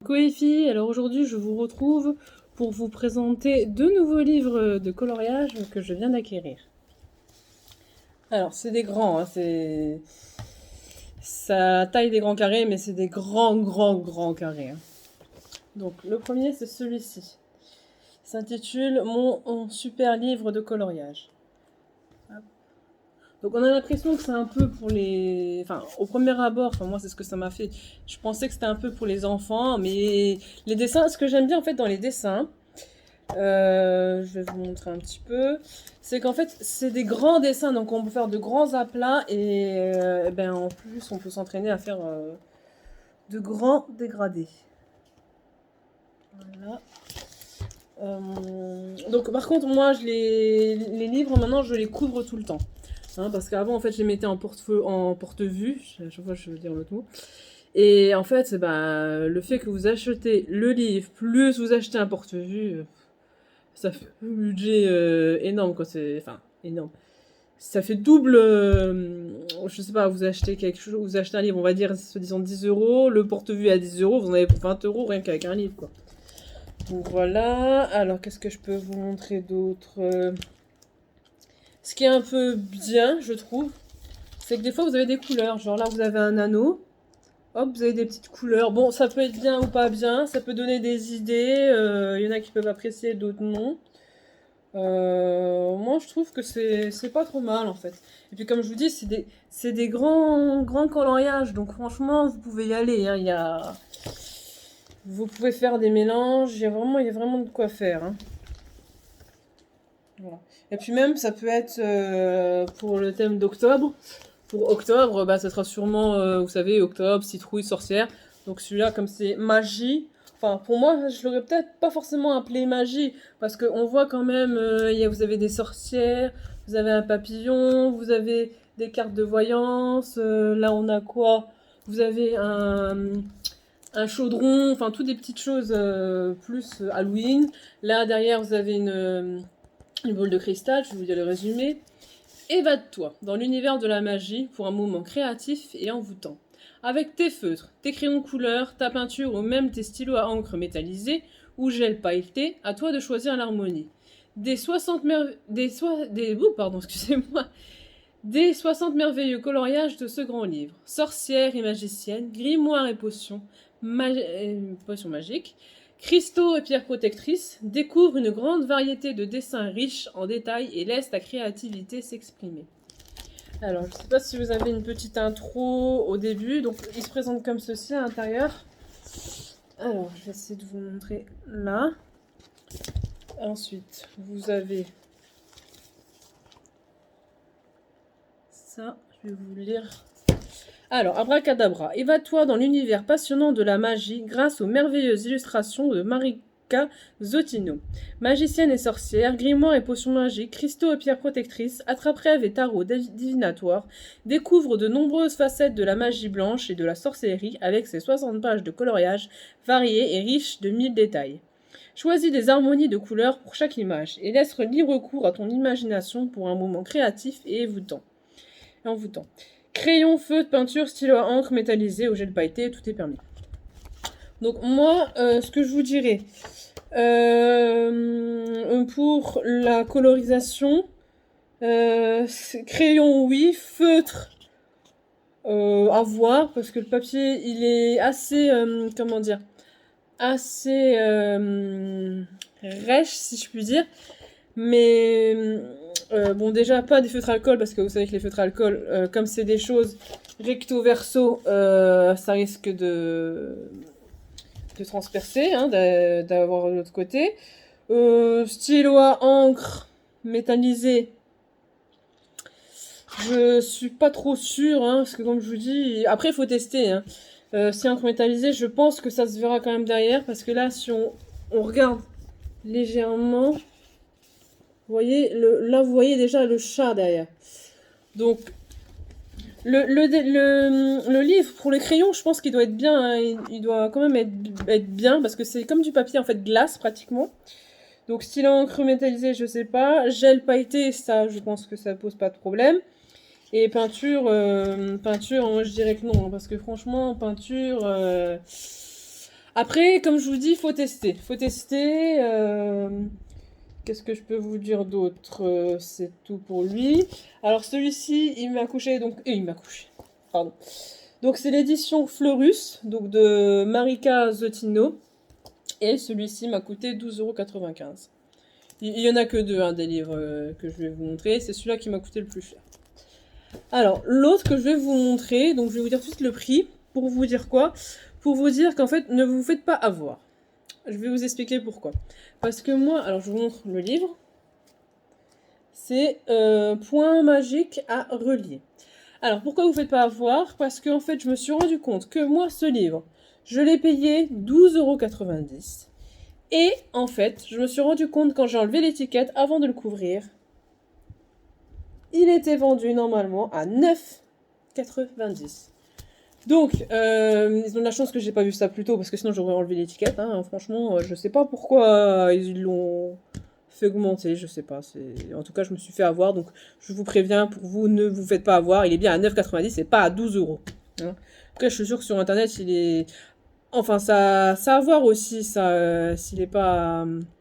Coéfi, alors aujourd'hui je vous retrouve pour vous présenter deux nouveaux livres de coloriage que je viens d'acquérir. Alors c'est des grands, hein, c'est ça taille des grands carrés, mais c'est des grands carrés, hein. Donc le premier c'est celui-ci. Il s'intitule Mon super livre de coloriage. Hop. Donc on a l'impression que c'est un peu pour les... Enfin, au premier abord, enfin moi c'est ce que ça m'a fait. Je pensais que c'était un peu pour les enfants, mais les dessins, ce que j'aime bien en fait dans les dessins, je vais vous montrer un petit peu. C'est qu'en fait, c'est des grands dessins, donc on peut faire de grands aplats et ben, en plus, on peut s'entraîner à faire de grands dégradés. Voilà. Donc par contre, moi, les livres, maintenant, je les couvre tout le temps. Hein, parce qu'avant, en fait, je les mettais en porte-vue. Chaque fois, je veux dire l'autre mot. Et en fait, bah, le fait que vous achetez le livre, plus vous achetez un porte-vue, ça fait un budget énorme, quoi. C'est, enfin, énorme. Ça fait double. Je sais pas, vous achetez quelque chose, vous achetez un livre, on va dire, soi-disant 10 euros, le porte-vue à 10 euros, vous en avez pour 20 euros rien qu'avec un livre, quoi. Donc voilà. Alors, qu'est-ce que je peux vous montrer d'autre Ce qui est un peu bien, je trouve, c'est que des fois vous avez des couleurs. Genre là, vous avez un anneau. Hop, vous avez des petites couleurs. Bon, ça peut être bien ou pas bien. Ça peut donner des idées. Il y en a qui peuvent apprécier, d'autres non. Moi, je trouve que c'est pas trop mal en fait. Et puis, comme je vous dis, c'est des grands coloriages. Donc, franchement, vous pouvez y aller, hein. Vous pouvez faire des mélanges. Il y a vraiment de quoi faire, hein. Voilà. Et puis, même, ça peut être pour le thème d'octobre. Pour octobre, bah, ça sera sûrement, vous savez, octobre, citrouille, sorcière. Donc celui-là, comme c'est magie, enfin pour moi, je l'aurais peut-être pas forcément appelé magie, parce qu'on voit quand même, vous avez des sorcières, vous avez un papillon, vous avez des cartes de voyance, là on a quoi? Vous avez un chaudron, enfin toutes des petites choses plus Halloween. Là derrière, vous avez une boule de cristal, je vais vous dire le résumé. Évade-toi dans l'univers de la magie pour un moment créatif et envoûtant. Avec tes feutres, tes crayons couleur, ta peinture ou même tes stylos à encre métallisés ou gel pailleté, à toi de choisir l'harmonie. Des 60 excusez-moi, des 60 merveilleux coloriages de ce grand livre. Sorcières et magiciennes, grimoires et potions magiques, cristaux et pierres protectrices, découvre une grande variété de dessins riches en détails et laisse ta créativité s'exprimer. Alors, je ne sais pas si vous avez une petite intro au début. Donc, il se présente comme ceci à l'intérieur. Alors, je vais essayer de vous montrer là. Ensuite, vous avez ça. Je vais vous lire. Alors, abracadabra, évade-toi dans l'univers passionnant de la magie grâce aux merveilleuses illustrations de Marika Zottino. Magicienne et sorcière, grimoire et potions magiques, cristaux et pierres protectrices, attrape-rêves et tarots divinatoires, découvre de nombreuses facettes de la magie blanche et de la sorcellerie avec ses 60 pages de coloriage variés et riches de 1000 détails. Choisis des harmonies de couleurs pour chaque image et laisse libre cours à ton imagination pour un moment créatif et envoûtant. Crayon, feutre, peinture, stylo à encre, métallisé, au gel pailleté, tout est permis. Donc moi, ce que je vous dirais, pour la colorisation, crayon oui, feutre à voir, parce que le papier, il est assez, comment dire, assez rêche, si je puis dire. Mais bon, déjà pas des feutres alcool, parce que vous savez que les feutres alcool, comme c'est des choses recto verso, ça risque de transpercer, hein, d'avoir de l'autre côté. Stylo à encre métallisé, je suis pas trop sûre, hein, parce que comme je vous dis, après il faut tester, hein. Si encre métallisée, je pense que ça se verra quand même derrière, parce que là, si on regarde légèrement, vous voyez, là, vous voyez déjà le chat derrière. Donc, le livre, pour les crayons, je pense qu'il doit être bien. Hein, il doit quand même être bien, parce que c'est comme du papier, en fait, glace, pratiquement. Donc, stylo encre métallisé, je sais pas. Gel pailleté, ça, je pense que ça pose pas de problème. Et peinture, moi, je dirais que non, parce que franchement, peinture... Après, comme je vous dis, faut tester. Faut tester. Qu'est-ce que je peux vous dire d'autre? C'est tout pour lui. Alors celui-ci, il m'a couché, donc... il m'a couché. Pardon. Donc c'est l'édition Fleurus, donc de Marika Zotino. Et celui-ci m'a coûté 12,95 €. Il y en a que deux, hein, des livres que je vais vous montrer. C'est celui-là qui m'a coûté le plus cher. Alors, l'autre que je vais vous montrer, donc je vais vous dire tout de suite le prix. Pour vous dire quoi? Pour vous dire qu'en fait, ne vous faites pas avoir. Je vais vous expliquer pourquoi. Parce que moi, alors je vous montre le livre. C'est Point magique à relier. Alors, pourquoi vous ne faites pas avoir? Parce que en fait, je me suis rendu compte que moi, ce livre, je l'ai payé 12,90 €. Et en fait, je me suis rendu compte quand j'ai enlevé l'étiquette avant de le couvrir, il était vendu normalement à 9,90 €. Donc, ils ont de la chance que j'ai pas vu ça plus tôt, parce que sinon j'aurais enlevé l'étiquette. Hein. Franchement, je sais pas pourquoi ils l'ont fait augmenter, je sais pas. En tout cas, je me suis fait avoir, donc je vous préviens, pour vous, ne vous faites pas avoir. Il est bien à 9,90 € et pas à 12 €. Hein. Après, je suis sûre que sur Internet, il est... Enfin, ça a à voir aussi, ça, s'il est pas...